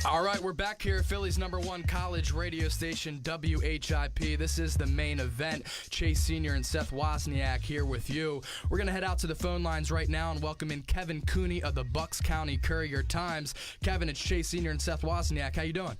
All right, we're back here at Phillies #1 college radio station, WHIP. This is the main event. Chase Sr. and Seth Wozniak here with you. We're going to head out to the phone lines right now and welcome in Kevin Cooney of the Bucks County Courier-Times. Kevin, it's Chase Sr. and Seth Wozniak. How you doing?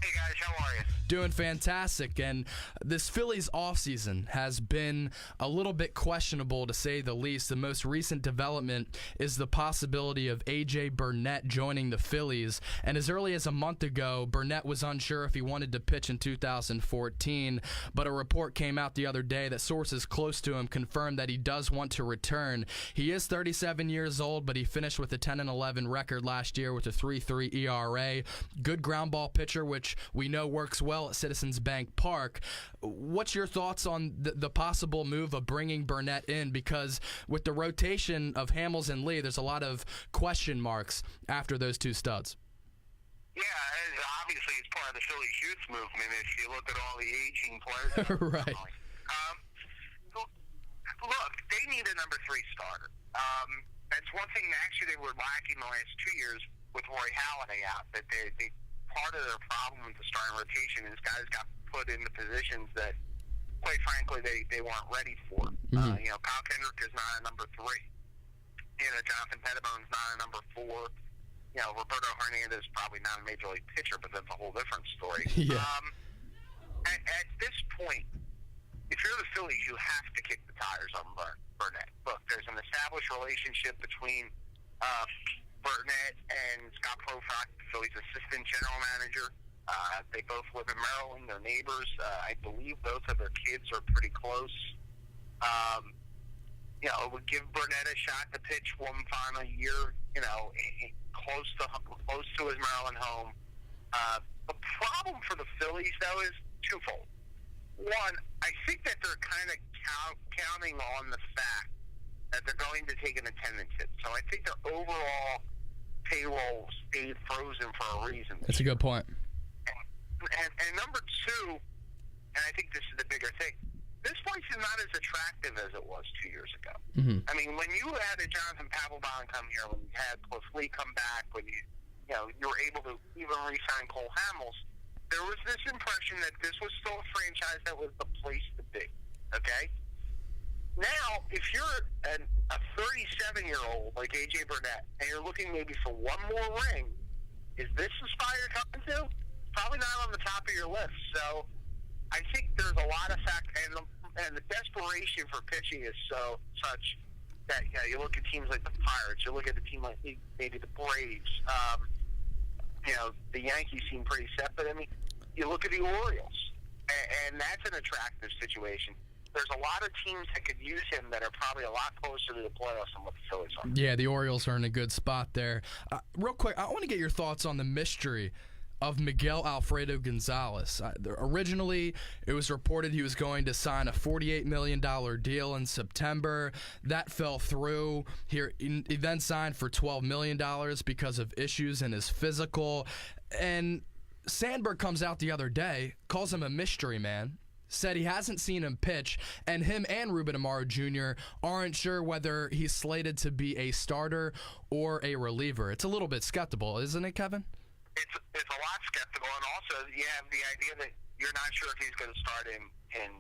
Hey guys, how are you? Doing fantastic. And this Phillies offseason has been a little bit questionable, to say the least. The most recent development is the possibility of A.J. Burnett joining the Phillies. And as early as a month ago, Burnett was unsure if he wanted to pitch in 2014. But a report came out the other day that sources close to him confirmed that he does want to return. He is 37 years old, but he finished with a 10-11 record last year with a 3.3 ERA. Good ground ball pitcher, which we know works well at Citizens Bank Park. What's your thoughts on the possible move of bringing Burnett in? Because with the rotation of Hamels and Lee, there's a lot of question marks after those two studs. Yeah, obviously it's part of the Phillies youth movement if you look at all the aging players. Right. Look, they need a number 3 starter. That's one thing that actually they were lacking the last 2 years with Roy Halladay out, that they part of their problem with the starting rotation is guys got put into positions that, quite frankly, they weren't ready for. Mm-hmm. Kyle Kendrick is not a number 3. Jonathan Pettibone's not a number 4. Roberto Hernandez is probably not a major league pitcher, but that's a whole different story. Yeah. At this point, if you're the Phillies, you have to kick the tires on Burnett. Look, there's an established relationship between Burnett and Scott Profak, the Phillies' assistant general manager. They both live in Maryland. They're neighbors. I believe both of their kids are pretty close. It would give Burnett a shot to pitch one final year, close to his Maryland home. The problem for the Phillies, though, is twofold. One, I think that they're kind of counting on the fact that they're going to take an attendance hit. So I think their overall payroll stayed frozen for a reason. That's a good point. And number 2, and I think this is the bigger thing, this place is not as attractive as it was 2 years ago. Mm-hmm. I mean, when you had a Jonathan Papelbon come here, when you had Cliff Lee come back, when you were able to even re-sign Cole Hamels, there was this impression that this was still a franchise that was the place to be. Okay? Now, if you're a 37-year-old like A.J. Burnett and you're looking maybe for one more ring, is this the spot you're coming to? Probably not on the top of your list. So I think there's a lot of and the desperation for pitching is such that you look at teams like the Pirates, you look at a team like maybe the Braves, the Yankees seem pretty set, but I mean, you look at the Orioles, and that's an attractive situation. There's a lot of teams that could use him that are probably a lot closer to the playoffs than what the Phillies are. Yeah, the Orioles are in a good spot there. Real quick, I want to get your thoughts on the mystery of Miguel Alfredo Gonzalez. Originally, it was reported he was going to sign a $48 million deal in September. That fell through. He then signed for $12 million because of issues in his physical. And Sandberg comes out the other day, calls him a mystery man, said he hasn't seen him pitch, and him and Ruben Amaro Jr. aren't sure whether he's slated to be a starter or a reliever. It's a little bit skeptical, isn't it, Kevin? It's a lot skeptical, and also you have the idea that you're not sure if he's going to start in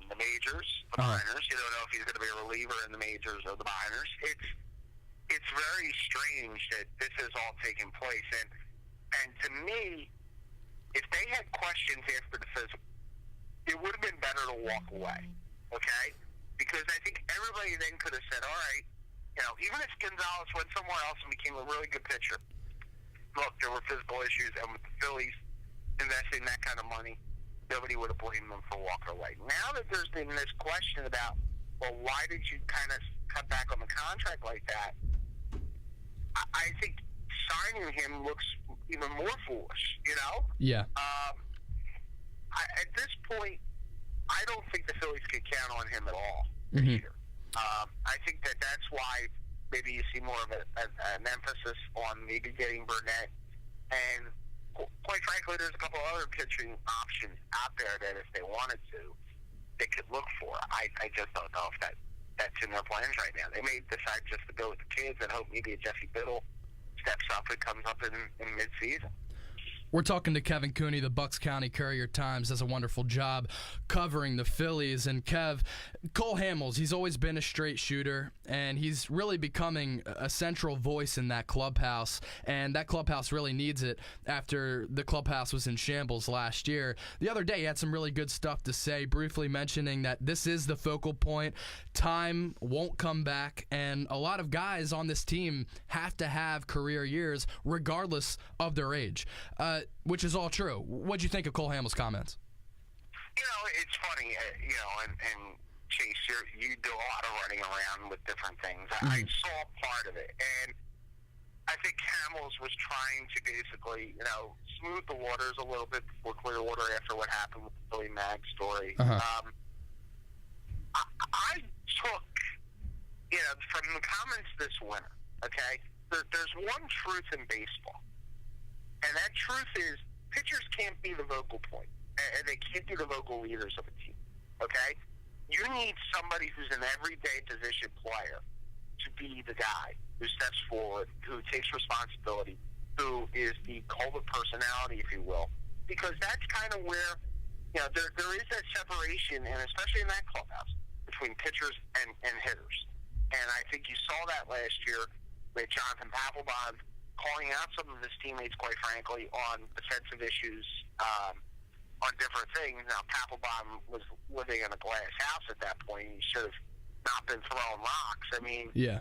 the majors, the minors. You don't know if he's going to be a reliever in the majors or the minors. It's very strange that this has all taken place, and to me, if they had questions after the physical, it would have been better to walk away, okay? Because I think everybody then could have said, all right, even if Gonzalez went somewhere else and became a really good pitcher, look, there were physical issues, and with the Phillies investing that kind of money, nobody would have blamed them for walking away. Now that there's been this question about, well, why did you kind of cut back on the contract like that, I think signing him looks even more foolish, Yeah. At this point, I don't think the Phillies could count on him at all Mm-hmm. this year. I think that's why maybe you see more of an emphasis on maybe getting Burnett. And quite frankly, there's a couple other pitching options out there that if they wanted to, they could look for. I just don't know if that's in their plans right now. They may decide just to go with the kids and hope maybe a Jesse Biddle steps up and comes up in mid-season. We're talking to Kevin Cooney. The Bucks County Courier-Times does a wonderful job covering the Phillies. And Kev, Cole Hamels, he's always been a straight shooter, and he's really becoming a central voice in that clubhouse. And that clubhouse really needs it after the clubhouse was in shambles last year. The other day, he had some really good stuff to say, briefly mentioning that this is the focal point. Time won't come back, and a lot of guys on this team have to have career years regardless of their age. Which is all true. What'd you think of Cole Hamels' comments? It's funny, and Chase, you do a lot of running around with different things. I saw part of it, and I think Hamels was trying to basically, smooth the waters a little bit before Clearwater after what happened with the Billy Mag story. I took, from the comments this winter, okay, there's one truth in baseball. And that truth is pitchers can't be the vocal point, and they can't be the vocal leaders of a team, okay? You need somebody who's an everyday position player to be the guy who steps forward, who takes responsibility, who is the cult of personality, if you will, because that's kind of where, there is that separation, and especially in that clubhouse, between pitchers and hitters. And I think you saw that last year with Jonathan Papelbon calling out some of his teammates, quite frankly, on defensive issues, on different things. Now, Papelbon was living in a glass house at that point. He should have not been throwing rocks. I mean, the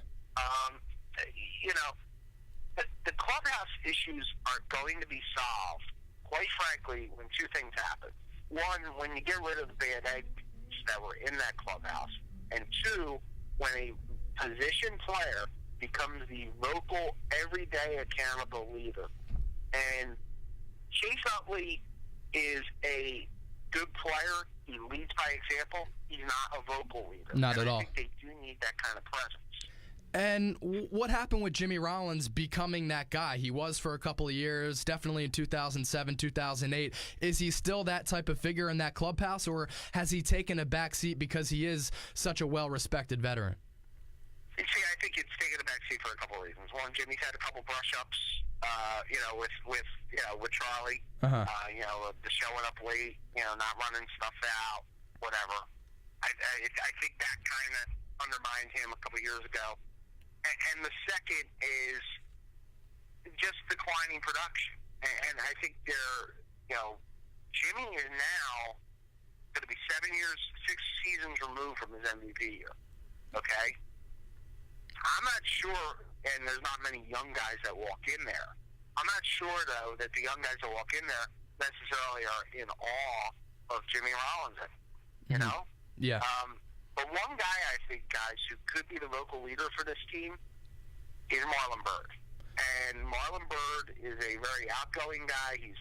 clubhouse issues are going to be solved, quite frankly, when two things happen. One, when you get rid of the bad eggs that were in that clubhouse. And two, when a position player becomes the vocal, everyday, accountable leader. And Chase Utley is a good player. He leads by example. He's not a vocal leader. Not at all. I think they do need that kind of presence. And what happened with Jimmy Rollins becoming that guy? He was for a couple of years, definitely in 2007, 2008. Is he still that type of figure in that clubhouse, or has he taken a back seat because he is such a well-respected veteran? See, I think it's taken a backseat for a couple of reasons. One, Jimmy's had a couple brush-ups, with Charlie. The showing up late, not running stuff out, whatever. I think that kind of undermined him a couple of years ago. And the second is just declining production. And I think Jimmy is now going to be 6 seasons removed from his MVP year. Okay? I'm not sure, and there's not many young guys that walk in there. I'm not sure, though, that the young guys that walk in there necessarily are in awe of Jimmy Rollins, Yeah. But one guy, I think, guys, who could be the vocal leader for this team is Marlon Byrd. And Marlon Byrd is a very outgoing guy. We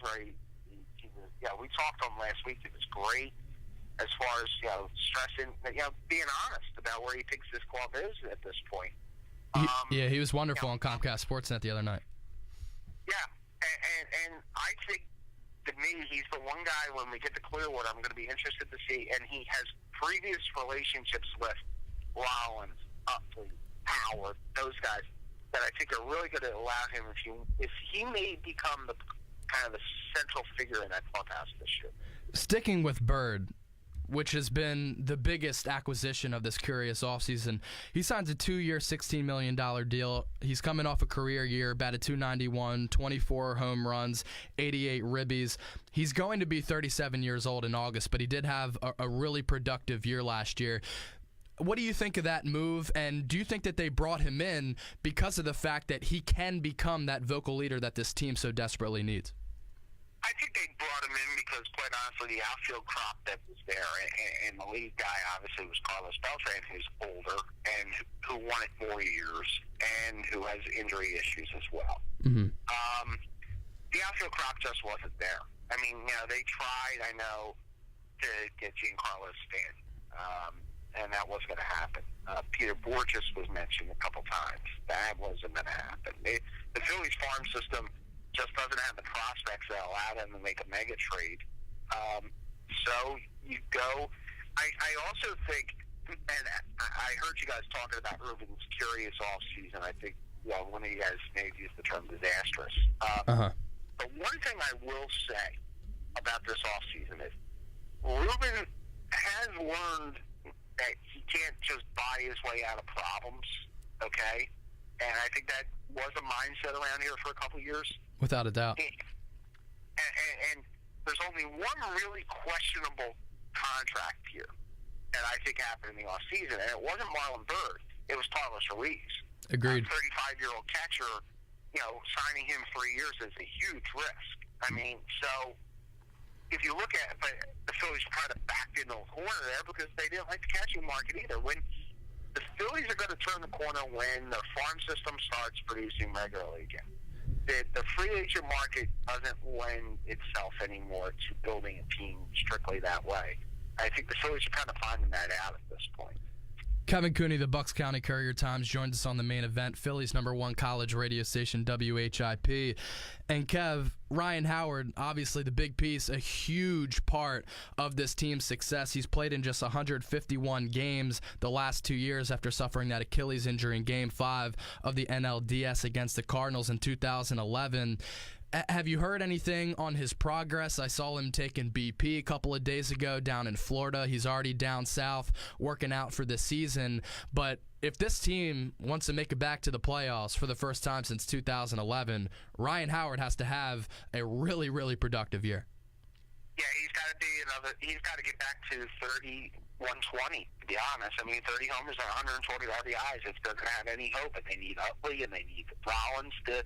talked to him last week. It was great as far as, stressing, being honest about where he thinks this club is at this point. He was wonderful on Comcast Sportsnet the other night. Yeah, and I think, to me, he's the one guy when we get to Clearwater I'm going to be interested to see, and he has previous relationships with Rollins, Utley, Howard, those guys, that I think are really going to allow him, if he may become the kind of the central figure in that clubhouse this year. Sticking with Byrd, which has been the biggest acquisition of this curious offseason. He signs a 2-year, $16 million deal. He's coming off a career year, batted .291, 24 home runs, 88 ribbies. He's going to be 37 years old in August, but he did have a really productive year last year. What do you think of that move, and do you think that they brought him in because of the fact that he can become that vocal leader that this team so desperately needs? I think they brought him in because, quite honestly, the outfield crop that was there, and the lead guy obviously was Carlos Beltran, who's older and who won it more years and who has injury issues as well. The outfield crop just wasn't there. I mean, they tried, I know, to get Giancarlo Stanton, and that wasn't going to happen. Peter Borges was mentioned a couple times. That wasn't going to happen. The Phillies farm system just doesn't have the prospects that allow them to make a mega trade. So you go. I also think, and I heard you guys talking about Ruben's curious offseason. I think one of you guys may have used the term disastrous. But The one thing I will say about this offseason is Ruben has learned that he can't just buy his way out of problems, okay? And I think that was a mindset around here for a couple of years. Without a doubt. And there's only one really questionable contract here that I think happened in the offseason, and it wasn't Marlon Byrd. It was Carlos Ruiz. Agreed. A 35-year-old catcher, signing him for years is a huge risk. I mean, so if you look at it, but the Phillies kind of backed into a corner there because they didn't like the catching market either. When the Phillies are going to turn the corner when their farm system starts producing regularly again. The free agent market doesn't lend itself anymore to building a team strictly that way. I think the Phillies are kind of finding that out at this point. Kevin Cooney, the Bucks County Courier-Times, joins us on the main event, Phillies' #1 college radio station, WHIP. And Kev, Ryan Howard, obviously the big piece, a huge part of this team's success. He's played in just 151 games the last 2 years after suffering that Achilles injury in Game 5 of the NLDS against the Cardinals in 2011. Have you heard anything on his progress? I saw him taking BP a couple of days ago down in Florida. He's already down south working out for this season. But if this team wants to make it back to the playoffs for the first time since 2011, Ryan Howard has to have a really, really productive year. Yeah, he's got to get back to 120, to be honest. I mean, 30 homers and 140 RBIs if they're going to have any hope. And they need Utley and they need Rollins to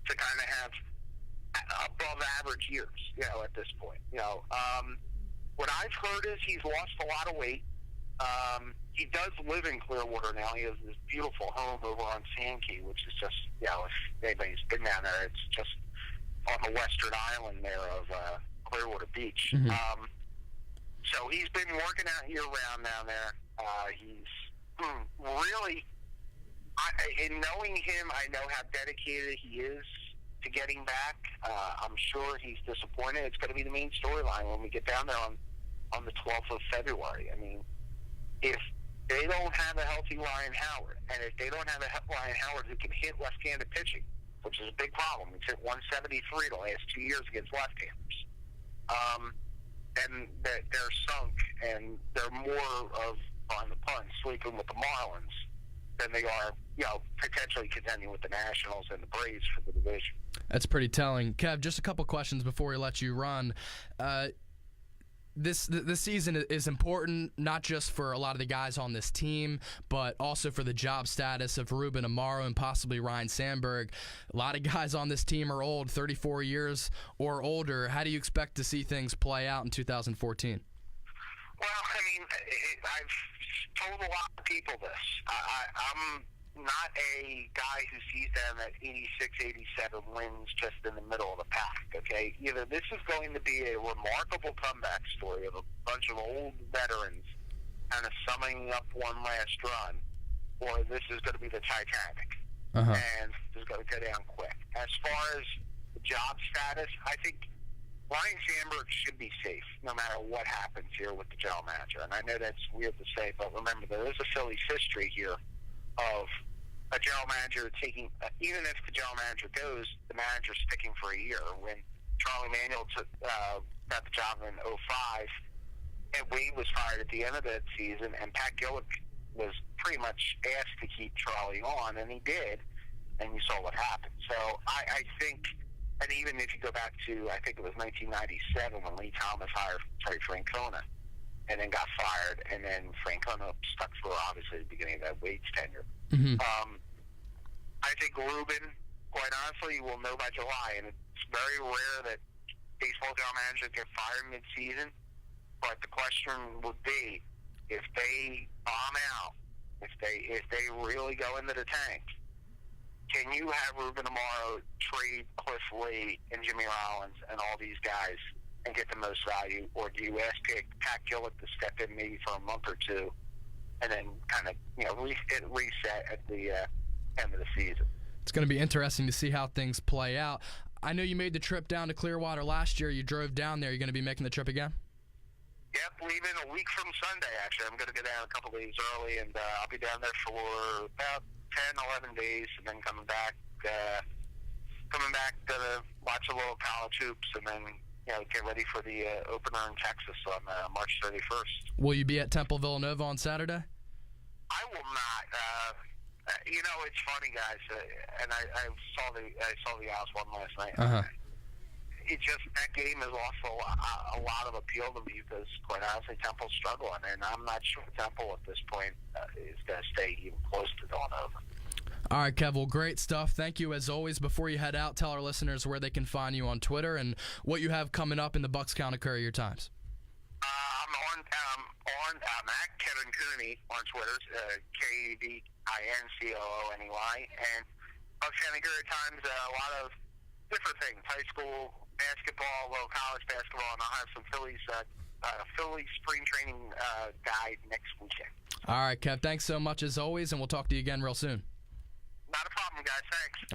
kind of have above average years, at this point. What I've heard is he's lost a lot of weight. He does live in Clearwater now. He has this beautiful home over on Sandkey, which is just, if anybody's been down there, it's just on the western island there of Clearwater Beach. Mm-hmm. So he's been working out year-round down there. He's really, in knowing him, I know how dedicated he is to getting back. I'm sure he's disappointed. It's going to be the main storyline when we get down there on the 12th of February. I mean, if they don't have a healthy Ryan Howard, and if they don't have a Ryan Howard who can hit left-handed pitching, which is a big problem, he's hit 173 the last 2 years against left-handers, then they're sunk, and they're more of, on the pun, sleeping with the Marlins than they are, potentially contending with the Nationals and the Braves for the division. That's pretty telling. Kev, just a couple questions before we let you run. This season is important, not just for a lot of the guys on this team, but also for the job status of Ruben Amaro and possibly Ryan Sandberg. A lot of guys on this team are old, 34 years or older. How do you expect to see things play out in 2014? Well, I mean, I've told a lot of people this. I'm not a guy who sees them at 86, 87 wins just in the middle of the pack, okay? Either this is going to be a remarkable comeback story of a bunch of old veterans kind of summing up one last run, or this is going to be the Titanic, and it's going to go down quick. As far as the job status, I think Ryan Sandberg should be safe no matter what happens here with the general manager. And I know that's weird to say, but remember, there is a Phillies history here of a general manager taking, even if the general manager goes, the manager sticking for a year. When Charlie Manuel got the job in 2005, and Wade was fired at the end of that season, and Pat Gillick was pretty much asked to keep Charlie on, and he did, and you saw what happened. So I think, and even if you go back to, I think it was 1997 when Lee Thomas hired Terry Francona, and then got fired, and then Francona stuck for, obviously, the beginning of that Wade's tenure. Mm-hmm. I think Ruben, quite honestly, will know by July, and it's very rare that baseball general managers get fired mid-season, but the question would be, if they bomb out, if they really go into the tank, can you have Ruben Amaro trade Cliff Lee and Jimmy Rollins and all these guys and get the most value, or do you ask Pat Gillick to step in maybe for a month or two and then kind of reset at the end of the season? It's going to be interesting to see how things play out. I know you made the trip down to Clearwater last year. You drove down there. You're going to be making the trip again? Yep, leaving a week from Sunday, actually. I'm going to go down a couple days early, and I'll be down there for about 10, 11 days, and then coming back coming back to watch a little college hoops, and then get ready for the opener in Texas on March 31st. Will you be at Temple Villanova on Saturday? I will not. It's funny, guys, and I saw the Owls won last night. Uh-huh. It just, that game has lost a lot of appeal to me because, quite honestly, Temple's struggling, and I'm not sure Temple at this point is going to stay even close to Villanova. All right, Kev, well, great stuff. Thank you as always. Before you head out, tell our listeners where they can find you on Twitter and what you have coming up in the Bucks County Courier Times. I'm at Kevin Cooney on Twitter, KEVINCOONEY, and Bucks County Courier Times, a lot of different things, high school basketball, low college basketball, and I'll have some Phillies spring training guide next weekend. All right, Kev, thanks so much as always, and we'll talk to you again real soon. Not a problem, guys. Thanks.